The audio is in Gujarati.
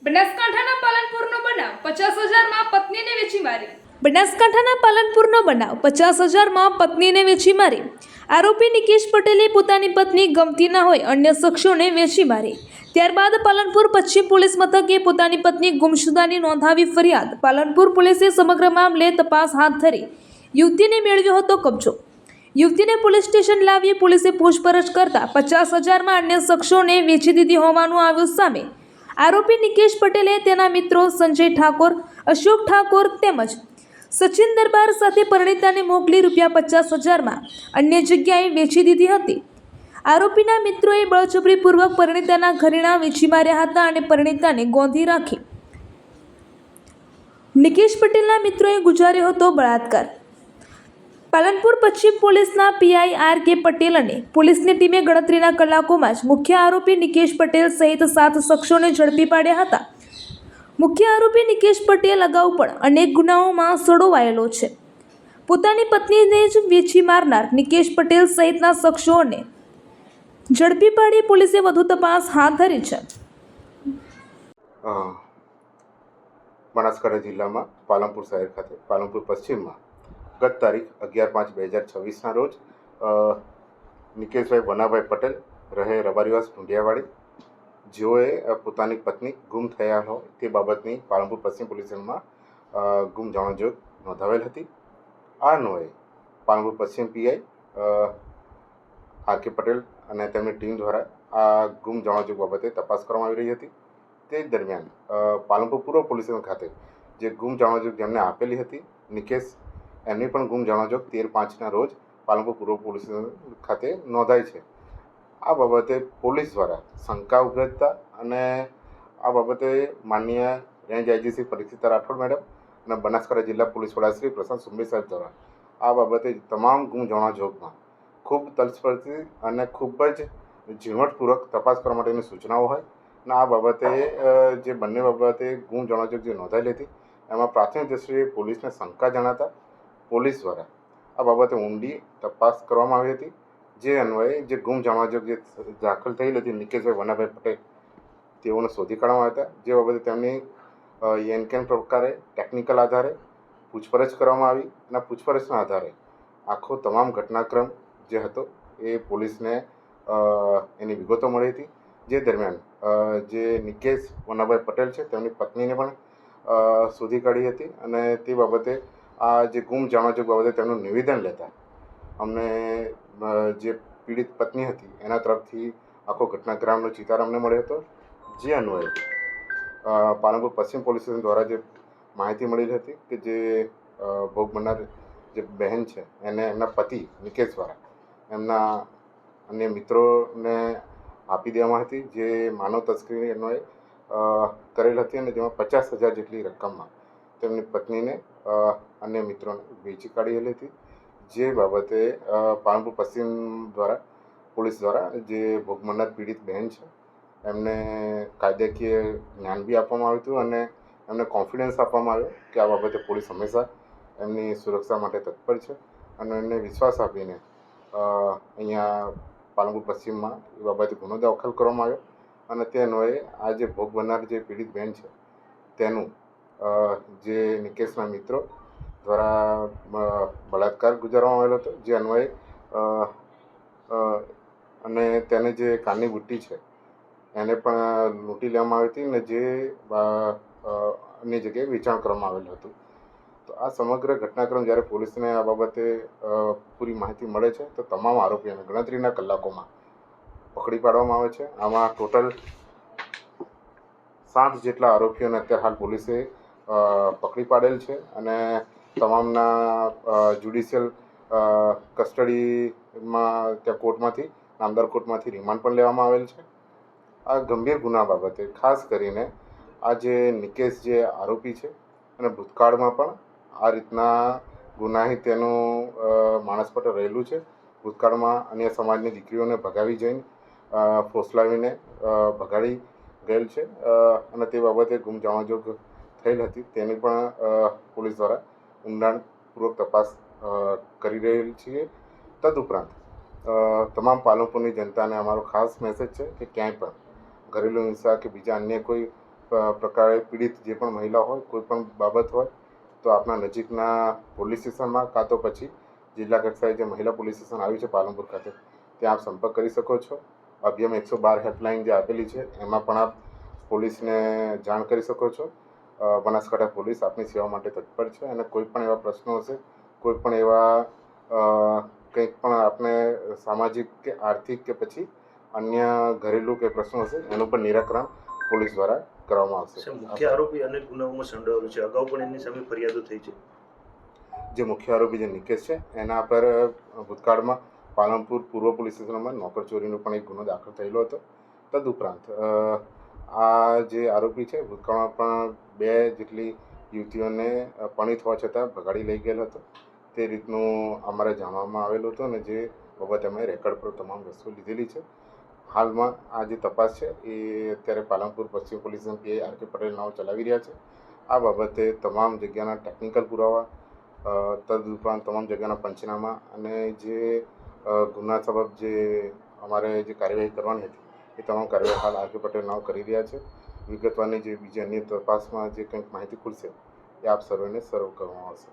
બનાસકાંઠાના પાલનપુરનો બનાવ 50,000માં પત્નીને વેચી મારી. બનાસકાંઠાના પાલનપુરનો બનાવ 50,000માં પત્નીને વેચી મારી. આરોપી નિકેશ પટેલે પોતાની પત્ની ગમતી ના હોય અન્ય શખ્સોને વેચી મારી. ત્યારબાદ પાલનપુર પશ્ચિમ પોલીસ મથકે પોતાની પત્ની ગુમશુદાની નોંધાવી ફરિયાદ. પાલનપુર પોલીસે સમગ્ર મામલે તપાસ હાથ ધરી યુવતીને મેળવ્યો હતો કબજો. યુવતીને પોલીસ સ્ટેશન લાવી પોલીસે પૂછપરછ કરતા 50,000માં અન્ય શખ્સોને વેચી દીધી હોવાનું આવ્યું સામે. આરોપી નિકેશ પટેલે તેના મિત્રો સંજય ઠાકોર, અશોક ઠાકોર તેમજ સચિન દરબાર સાથે પરિણીતાને મોકલી ₹50,000માં અન્ય જગ્યાએ વેચી દીધી હતી. આરોપીના મિત્રોએ બળજબરીપૂર્વક પરિણીતાના ઘરેણાં વેચી માર્યા હતા અને પરિણીતાને ગોંધી રાખી. નિકેશ પટેલના મિત્રોએ ગુજાર્યો હતો બળાત્કાર. પાલનપુર પશ્ચિમ પોલીસના પીઆઈ આર કે પટેલ અને પોલીસની ટીમે ગણતરીના કલાકોમાં જ મુખ્ય આરોપી નિકેશ પટેલ સહિત 7 શખ્સોને ઝડપી પાડ્યા હતા. મુખ્ય આરોપી નિકેશ પટેલ અગાઉ પણ અનેક ગુનાઓમાં સંડોવાયેલો છે. પોતાની પત્નીને જ વેચી મારનાર નિકેશ પટેલ સહિતના શખ્સોને ઝડપી પાડી પોલીસે વધુ તપાસ હાથ ધરી છે. બનાસકાંઠા જિલ્લામાં પાલનપુર શહેર ખાતે પાલનપુર પશ્ચિમમાં ગત તારીખ 11/5/2024ના રોજ નિકેશભાઈ વનાભાઈ પટેલ રહે રબારીવાસ ઢુંડિયાવાડી, જેઓએ પોતાની પત્ની ગુમ થયા હોય તે બાબતની પાલનપુર પશ્ચિમ પોલીસ સ્ટેશનમાં ગુમ જાણોજોગ નોંધાવેલ હતી. આ અન્વયે પાલનપુર પશ્ચિમ પીઆઈ આર કે પટેલ અને તેમની ટીમ દ્વારા આ ગુમ જાણોજોગ બાબતે તપાસ કરવામાં આવી રહી હતી. તે દરમિયાન પાલનપુર પૂર્વ પોલીસ સ્ટેશન ખાતે જે ગુમ જાણોજોગ જેમને આપેલી હતી નિકેશ, એમની પણ ગુમ જાણોજોગ 13/5ના રોજ પાલનપુર પૂર્વ પોલીસ સ્ટેશન ખાતે નોંધાઈ છે. આ બાબતે પોલીસ દ્વારા શંકા ઉભરતા અને આ બાબતે માનનીય રેન્જ આઈજીસી પરીક્ષિતા રાઠોડ મેડમ અને બનાસકાંઠા જિલ્લા પોલીસ વડા શ્રી પ્રશાંત સુંબે સાહેબ દ્વારા આ બાબતે તમામ ગુમ જાણોજોગમાં ખૂબ તલસ્પર્શી અને ખૂબ જ ઝીણવટપૂર્વક તપાસ કરવા માટેની સૂચનાઓ હોય અને આ બાબતે જે બંને બાબતે ગુમ જાણોજોગ જે નોંધાયેલી હતી એમાં પ્રાથમિક દ્રષ્ટિએ પોલીસને શંકા જણાતા પોલીસ દ્વારા આ બાબતે ઊંડી તપાસ કરવામાં આવી હતી. જે અન્વયે જે ગુમ જાણોજોગ જે દાખલ થયેલી હતી નિકેશભાઈ વનાભાઈ પટેલ, તેઓને શોધી કાઢવામાં આવ્યા હતા. જે બાબતે તેમની એનકેન પ્રકારે ટેકનિકલ આધારે પૂછપરછ કરવામાં આવી અને પૂછપરછના આધારે આખો તમામ ઘટનાક્રમ જે હતો એ પોલીસને એની વિગતો મળી હતી. જે દરમિયાન જે નિકેશ વનાભાઈ પટેલ છે તેમની પત્નીને પણ શોધી કાઢી હતી અને તે બાબતે આ જે ગુમ જાણોજોગ બાબતે તેમનું નિવેદન લેતા અમને જે પીડિત પત્ની હતી એના તરફથી આખો ઘટનાક્રમનો ચિતાર અમને મળ્યો હતો. જે અન્વયે પાલનપુર પશ્ચિમ પોલીસ સ્ટેશન દ્વારા જે માહિતી મળેલી હતી કે જે ભોગ બનનાર જે બહેન છે એને એમના પતિ નિકેશ દ્વારા એમના અન્ય મિત્રોને આપી દેવામાં હતી, જે માનવ તસ્કરી અન્વયે કરેલ હતી અને જેમાં 50,000 જેટલી રકમમાં તેમની પત્નીને અન્ય મિત્રોને વેચી કાઢેલી હતી. જે બાબતે પાલનપુર પશ્ચિમ દ્વારા પોલીસ દ્વારા જે ભોગ બનનાર પીડિત બહેન છે એમને કાયદાકીય જ્ઞાન બી આપવામાં આવ્યું હતું અને એમને કોન્ફિડન્સ આપવામાં આવ્યો કે આ બાબતે પોલીસ હંમેશા એમની સુરક્ષા માટે તત્પર છે અને એમને વિશ્વાસ આપીને અહીંયા પાલનપુર પશ્ચિમમાં એ બાબતે ગુનો દાખલ કરવામાં આવ્યો અને તે અન્વયે આ જે ભોગ બનનાર જે પીડિત બહેન છે તેનું જે નિકેશના મિત્રો દ્વારા બળાત્કાર ગુજારવામાં આવેલો હતો. જે અન્વયે અને તેને જે કાનની બુટ્ટી છે એને પણ લૂંટી લેવામાં આવી હતી અને જે અન્ય જગ્યાએ વેચાણ કરવામાં આવેલું હતું. તો આ સમગ્ર ઘટનાક્રમ જ્યારે પોલીસને આ બાબતે પૂરી માહિતી મળે છે તો તમામ આરોપીઓને ગણતરીના કલાકોમાં પકડી પાડવામાં આવે છે. આમાં ટોટલ 7 જેટલા આરોપીઓને અત્યારે હાલ પોલીસે પકડી પાડેલ છે અને તમામના જ્યુડિશિયલ કસ્ટડીમાં ત્યાં કોર્ટમાંથી નામદાર કોર્ટમાંથી રિમાન્ડ પણ લેવામાં આવેલ છે. આ ગંભીર ગુના બાબતે ખાસ કરીને આ જે નિકેશ જે આરોપી છે અને ભૂતકાળમાં પણ આ રીતના ગુનાહિત તેનું માણસ પટ રહેલું છે. ભૂતકાળમાં અન્ય સમાજની દીકરીઓને ભગાવી જઈને ફોસલાવીને ભગાડી ગયેલ છે અને તે બાબતે ગુમ જાણોજોગ થયેલ હતી. તેની પણ પોલીસ દ્વારા ઊંડાણપૂર્વક તપાસ કરી રહેલ છીએ. તદુપરાંત તમામ પાલનપુરની જનતાને અમારો ખાસ મેસેજ છે કે ક્યાંય પણ ઘરેલું હિંસા કે બીજા અન્ય કોઈ પ્રકારે પીડિત જે પણ મહિલા હોય, કોઈ પણ બાબત હોય તો આપણા નજીકના પોલીસ સ્ટેશનમાં કાં તો પછી જિલ્લા કક્ષાએ જે મહિલા પોલીસ સ્ટેશન આવ્યું છે પાલનપુર ખાતે, ત્યાં આપ સંપર્ક કરી શકો છો. અભિયમ 112 હેલ્પલાઇન જે આપેલી છે એમાં પણ આપ પોલીસને જાણ કરી શકો છો. બનાસકાંઠા પોલીસ આપની સેવા માટે તત્પર છે અને કોઈ પણ એવા પ્રશ્નો હશે, કોઈ પણ એવા કંઈક પણ આપને સામાજિક કે આર્થિક કે પછી અન્ય ઘરેલું કે પ્રશ્નો હશે એનું પણ નિરાકરણ પોલીસ દ્વારા કરવામાં આવશે. મુખ્ય આરોપી અનેક ગુનાઓમાં સંડોવાયેલો છે. અગાઉ પણ એની સામે ફરિયાદો થઈ છે. જે મુખ્ય આરોપી જે નિકેશ છે એના પર ભૂતકાળમાં પાલનપુર પૂર્વ પોલીસ સ્ટેશનમાં નોકરચોરીનો પણ એક ગુનો દાખલ થયેલો હતો. તદુપરાંત આ જે આરોપી છે ભૂતકાળમાં પણ 2 જેટલી યુવતીઓને પરણિત હોવા છતાં ભગાડી લઈ ગયેલો હતો. તે રીતનું અમારે જાણવામાં આવેલું હતું અને જે બાબતે અમે રેકર્ડ પર તમામ વસ્તુ લીધેલી છે. હાલમાં આ જે તપાસ છે એ અત્યારે પાલનપુર પશ્ચિમ police station PI R K. Patel નાઓ ચલાવી રહ્યા છે. આ બાબતે તમામ જગ્યાના ટેકનિકલ પુરાવા, તદુપરાંત તમામ જગ્યાના પંચનામા અને જે ગુના સબબ જે અમારે જે કાર્યવાહી કરવાની હતી એ તમામ કાર્યવાહી હાલ આર.કે. પટેલ નાઓ કરી રહ્યા છે. વિગતવારની જે બીજી અન્ય તપાસમાં જે કંઈક માહિતી ખુલશે એ આપ સર્વેને સર્વ કરવામાં આવશે.